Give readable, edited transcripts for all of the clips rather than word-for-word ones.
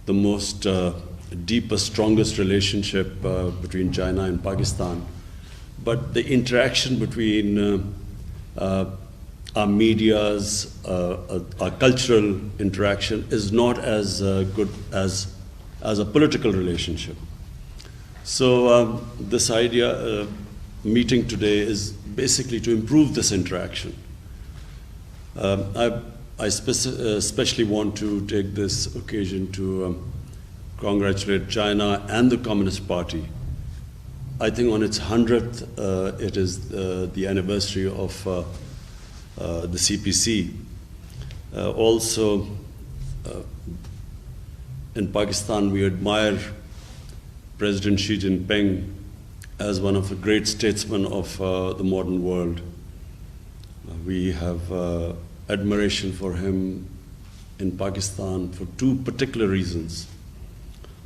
the most deepest, strongest relationship between China and Pakistan. But the interaction between our medias, our cultural interaction is not as good as a political relationship. So this idea, meeting today, is basically to improve this interaction. I especially want to take this occasion to congratulate China and the Communist Party. I think on its 100th, it is the anniversary of the CPC. Also, in Pakistan, we admire President Xi Jinping as one of the great statesmen of the modern world. We have admiration for him in Pakistan for two particular reasons.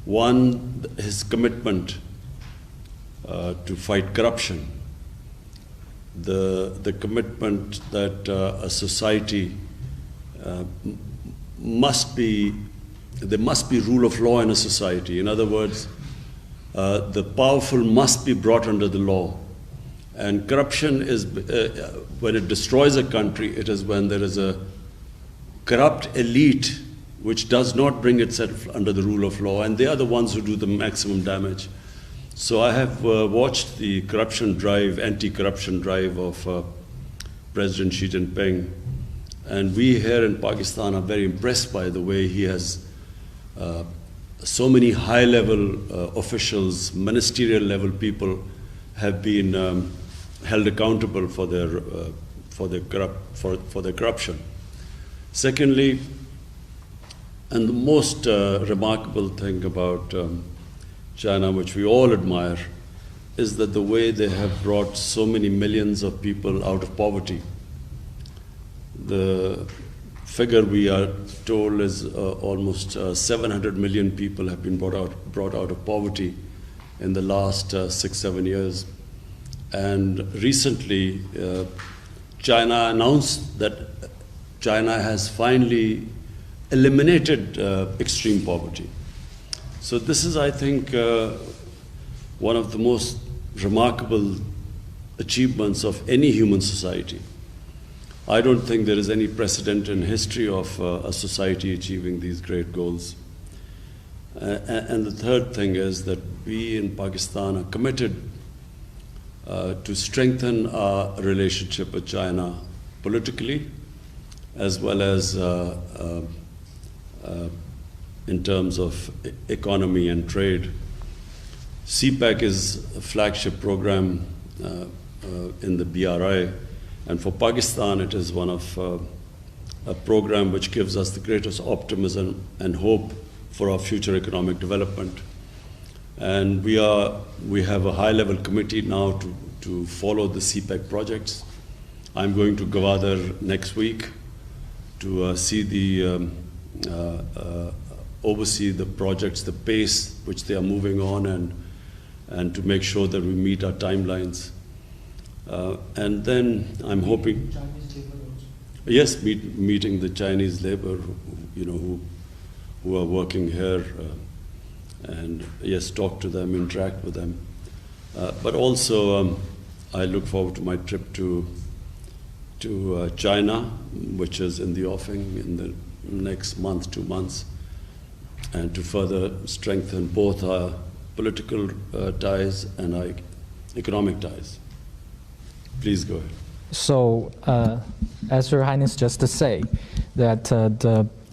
One, his commitment to fight corruption. The commitment that a society there must be rule of law in a society. In other words, the powerful must be brought under the law. And corruption is, when it destroys a country, it is when there is a corrupt elite which does not bring itself under the rule of law, and they are the ones who do the maximum damage. So I have watched the corruption drive, anti-corruption drive of President Xi Jinping, and we here in Pakistan are very impressed by the way he has so many high-level officials, ministerial-level people have been held accountable for their corruption. Secondly, and the most remarkable thing about China, which we all admire, is that the way they have brought so many millions of people out of poverty. The figure we are told is almost 700 million people have been brought out of poverty in the last 6-7 years. And recently, China announced that China has finally eliminated extreme poverty. So this is, I think, one of the most remarkable achievements of any human society. I don't think there is any precedent in history of a society achieving these great goals. And the third thing is that we in Pakistan are committed to strengthen our relationship with China politically, as well as in terms of economy and trade. CPEC is a flagship program in the BRI, and for Pakistan it is one of a program which gives us the greatest optimism and hope for our future economic development. And we have a high-level committee now to follow the CPEC projects. I'm going to Gwadar next week to oversee the projects, the pace which they are moving on, and to make sure that we meet our timelines. And then I'm hoping, Chinese labor also. yes, meeting the Chinese labor, who are working here, and yes, talk to them, interact with them. But also, I look forward to my trip to China, which is in the offing in the next month, 2 months, and to further strengthen both our political ties and our economic ties. Please go ahead. So, as Your Highness just said, that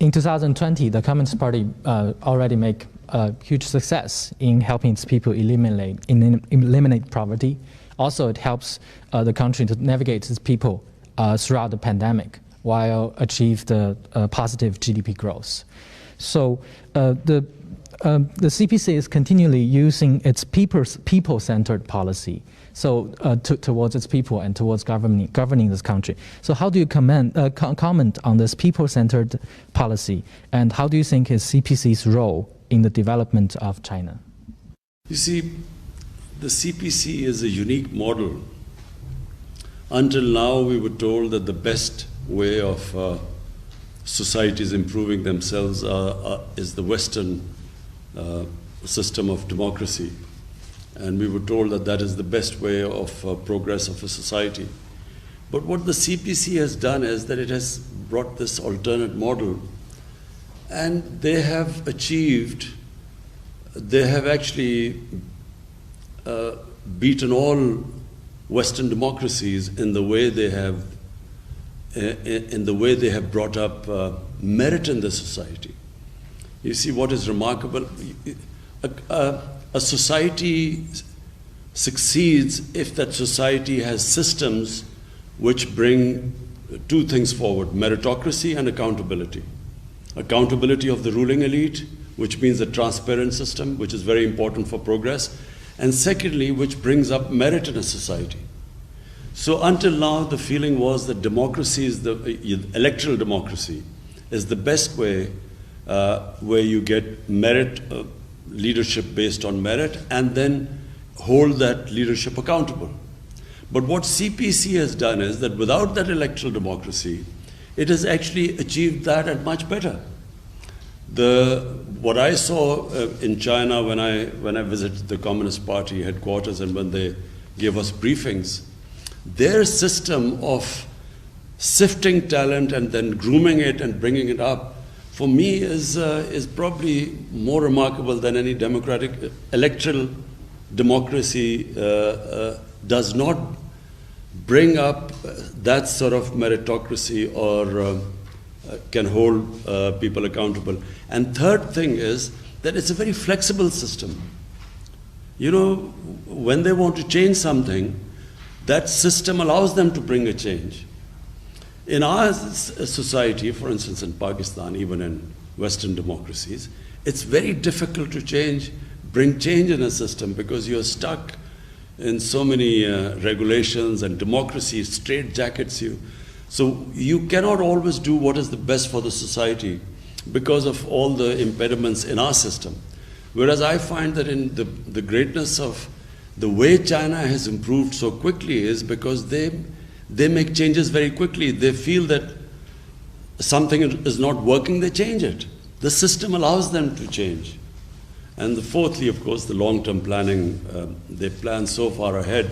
in 2020, the Communist Party already make a huge success in helping its people eliminate poverty. Also, it helps the country to navigate its people throughout the pandemic while achieve the positive GDP growth. So the CPC is continually using its people-centered policy, so towards its people and towards governing this country. So how do you comment on this people-centered policy, and how do you think is CPC's role in the development of China? You see, the CPC is a unique model. Until now, we were told that the best way of societies improving themselves is the Western system of democracy. And we were told that that is the best way of progress of a society. But what the CPC has done is that it has brought this alternate model, and they have actually beaten all Western democracies in the way they have brought up merit in the society. You see, what is remarkable, a society succeeds if that society has systems which bring two things forward: meritocracy and accountability. Accountability of the ruling elite, which means a transparent system, which is very important for progress, and secondly, which brings up merit in a society. So until now, the feeling was that democracy is electoral democracy is the best way where you get merit, leadership based on merit, and then hold that leadership accountable. But what CPC has done is that without that electoral democracy, it has actually achieved that and much better. What I saw in China when I visited the Communist Party headquarters and when they gave us briefings, their system of sifting talent and then grooming it and bringing it up, for me, is probably more remarkable than any democratic electoral democracy does not bring up that sort of meritocracy or can hold people accountable. And third thing is that it's a very flexible system. You know, when they want to change something, that system allows them to bring a change. In our society, for instance, in Pakistan, even in Western democracies, it's very difficult to bring change in a system because you're stuck in so many regulations, and democracy straitjackets you. So you cannot always do what is the best for the society because of all the impediments in our system. Whereas I find that in the greatness of the way China has improved so quickly is because they make changes very quickly. They feel that something is not working, they change it. The system allows them to change. And fourthly, of course, the long-term planning. They plan so far ahead.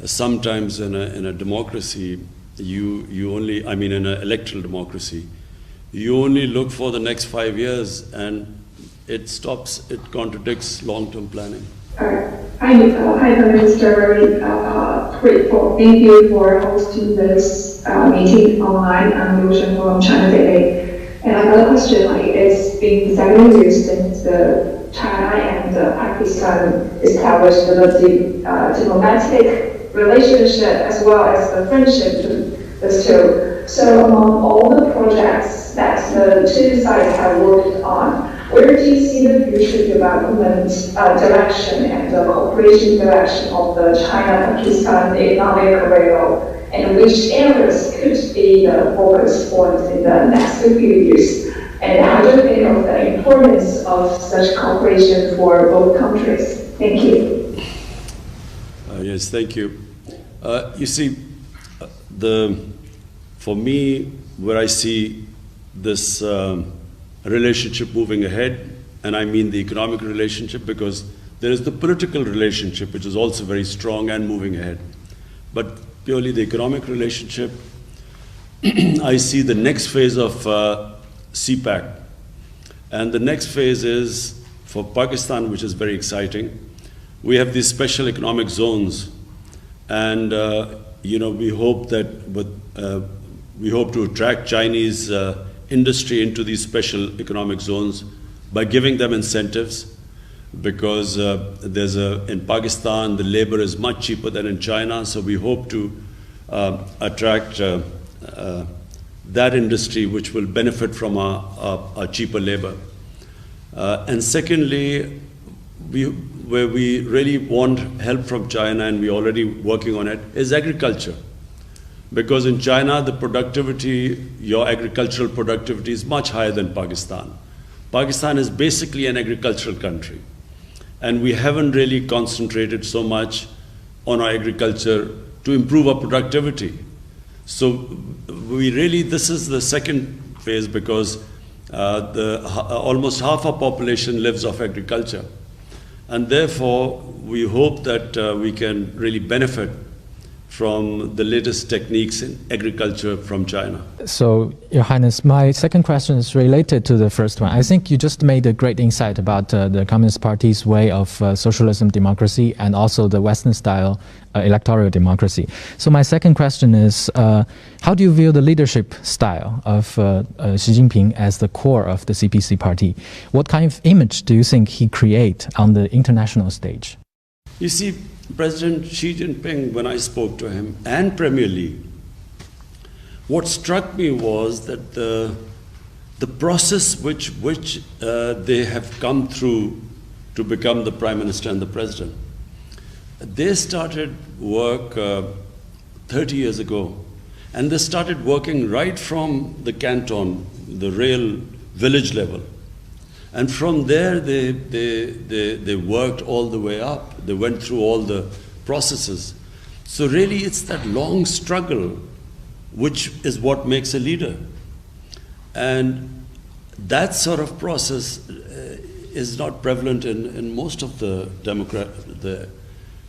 Sometimes in a democracy, you only, in an electoral democracy, you only look for the next 5 years, and it contradicts long-term planning. Hi, Prime Minister. Very grateful. Thank you for hosting this meeting online. I'm Lucian from China Daily. And another question, it's been 7 years since China and Pakistan established the diplomatic relationship as well as the friendship between the two. So among all the projects that the two sides have worked on, where do you see the future development direction and the cooperation direction of the China-Pakistan economic corridor, and which areas could be the focus points in the next few years? And how do you think of the importance of such cooperation for both countries? Thank you. Yes, thank you. You see, for me, where I see this relationship moving ahead, and I mean the economic relationship, because there is the political relationship, which is also very strong and moving ahead. But purely the economic relationship, I see the next phase of CPEC. And the next phase is for Pakistan, which is very exciting. We have these special economic zones, and we hope that we hope to attract Chinese industry into these special economic zones by giving them incentives, because in Pakistan the labor is much cheaper than in China, so we hope to attract that industry which will benefit from our cheaper labor. And secondly, where we really want help from China, and we're already working on it, is agriculture. Because in China, the productivity, your agricultural productivity is much higher than Pakistan. Pakistan is basically an agricultural country. And we haven't really concentrated so much on our agriculture to improve our productivity. So this is the second phase because almost half our population lives off agriculture. And therefore, we hope that we can really benefit from the latest techniques in agriculture from China. So, Your Highness, my second question is related to the first one. I think you just made a great insight about the Communist Party's way of socialism democracy and also the Western-style electoral democracy. So my second question is, how do you view the leadership style of Xi Jinping as the core of the CPC party? What kind of image do you think he creates on the international stage? You see, President Xi Jinping, when I spoke to him, and Premier Li, what struck me was that the process which they have come through to become the Prime Minister and the President, they started work 30 years ago, and they started working right from the canton, the real village level. And from there, they worked all the way up. They went through all the processes. So really, it's that long struggle which is what makes a leader. And that sort of process is not prevalent in most of the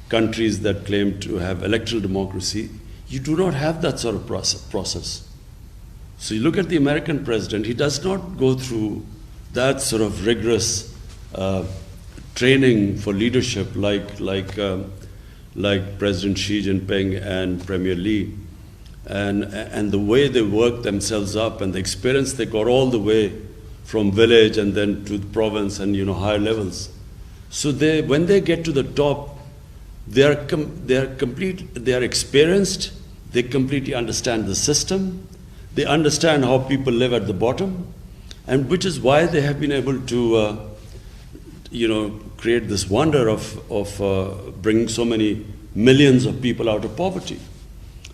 countries that claim to have electoral democracy. You do not have that sort of process. So you look at the American president, he does not go through that sort of rigorous training for leadership like President Xi Jinping and Premier Li, and the way they work themselves up and the experience they got all the way from village and then to the province and higher levels. So when they get to the top, they are experienced. They completely understand the system. They understand how people live at the bottom. And which is why they have been able to, create this wonder of bringing so many millions of people out of poverty.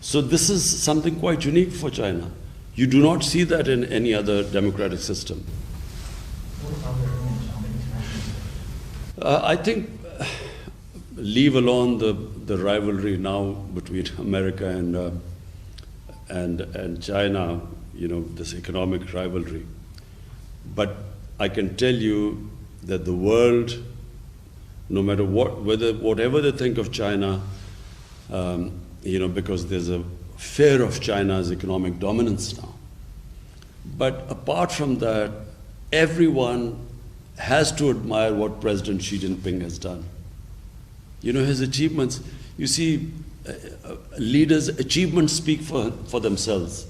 So this is something quite unique for China. You do not see that in any other democratic system. I think, leave alone the rivalry now between America and China, this economic rivalry. But I can tell you that the world, no matter whatever they think of China, because there's a fear of China's economic dominance now. But apart from that, everyone has to admire what President Xi Jinping has done. His achievements, you see, leaders' achievements speak for themselves.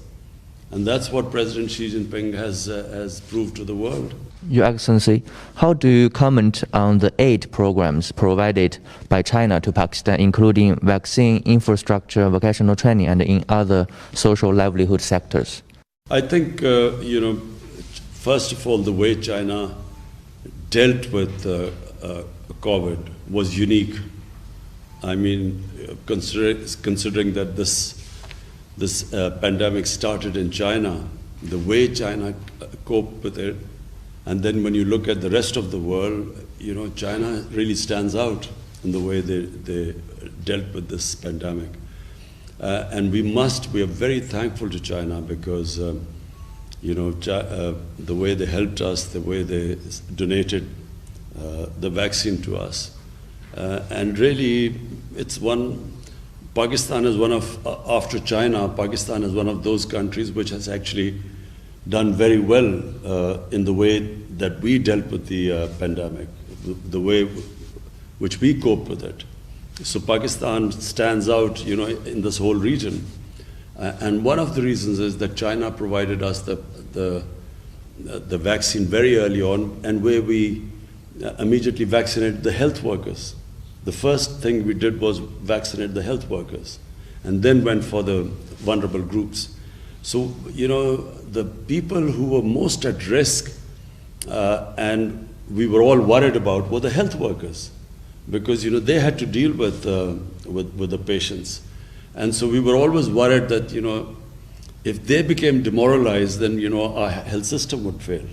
And that's what President Xi Jinping has proved to the world. Your Excellency, how do you comment on the aid programs provided by China to Pakistan, including vaccine, infrastructure, vocational training, and in other social livelihood sectors? I think, first of all, the way China dealt with COVID was unique. I mean, considering that this pandemic started in China, the way China coped with it, and then when you look at the rest of the world, China really stands out in the way they dealt with this pandemic. And we are very thankful to China because, the way they helped us, the way they donated the vaccine to us. And really, Pakistan is after China, Pakistan is one of those countries which has actually done very well in the way that we dealt with the pandemic, the way which we cope with it. So Pakistan stands out, in this whole region. And one of the reasons is that China provided us the vaccine very early on, and where we immediately vaccinated the health workers. The first thing we did was vaccinate the health workers, and then went for the vulnerable groups. So, the people who were most at risk and we were all worried about were the health workers, because, they had to deal with the patients. And so we were always worried that, if they became demoralized, then, our health system would fail.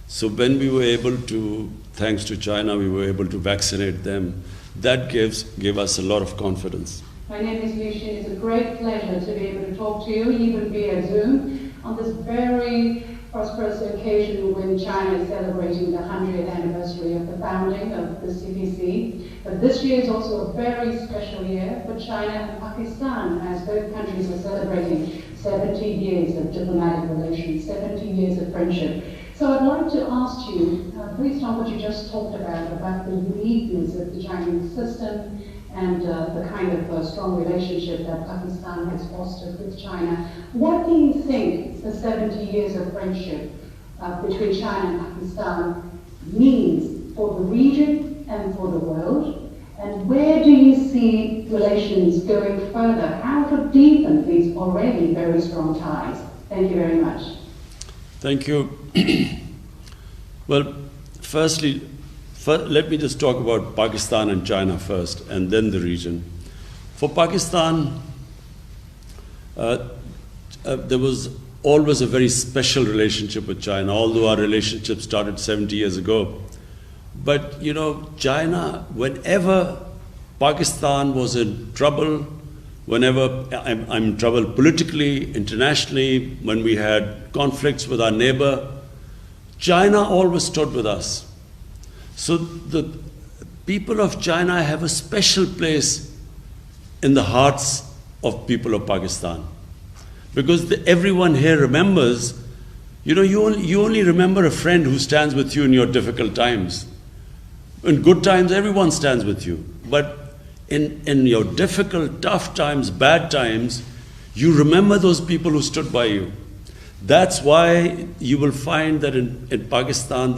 So when we were able to, thanks to China, we were able to vaccinate them. That gave us a lot of confidence. My name is Liu Xin. It's a great pleasure to be able to talk to you, even via Zoom, on this very prosperous occasion when China is celebrating the 100th anniversary of the founding of the CPEC. But this year is also a very special year for China and Pakistan, as both countries are celebrating 70 years of diplomatic relations, 70 years of friendship. So I'd like to ask you, based on what you just talked about the uniqueness of the Chinese system and the kind of strong relationship that Pakistan has fostered with China, what do you think the 70 years of friendship between China and Pakistan means for the region and for the world? And where do you see relations going further? How to deepen these already very strong ties? Thank you very much. Thank you. Well, firstly, let me just talk about Pakistan and China first, and then the region. For Pakistan, there was always a very special relationship with China, although our relationship started 70 years ago. But, you know, China, whenever Pakistan was in trouble, whenever I'm in trouble politically, internationally, when we had conflicts with our neighbor, China always stood with us. So the people of China have a special place in the hearts of people of Pakistan. Because everyone here remembers, you know, you only remember a friend who stands with you in your difficult times. In good times, everyone stands with you. But in your difficult, tough times, bad times, you remember those people who stood by you. That's why you will find that in Pakistan,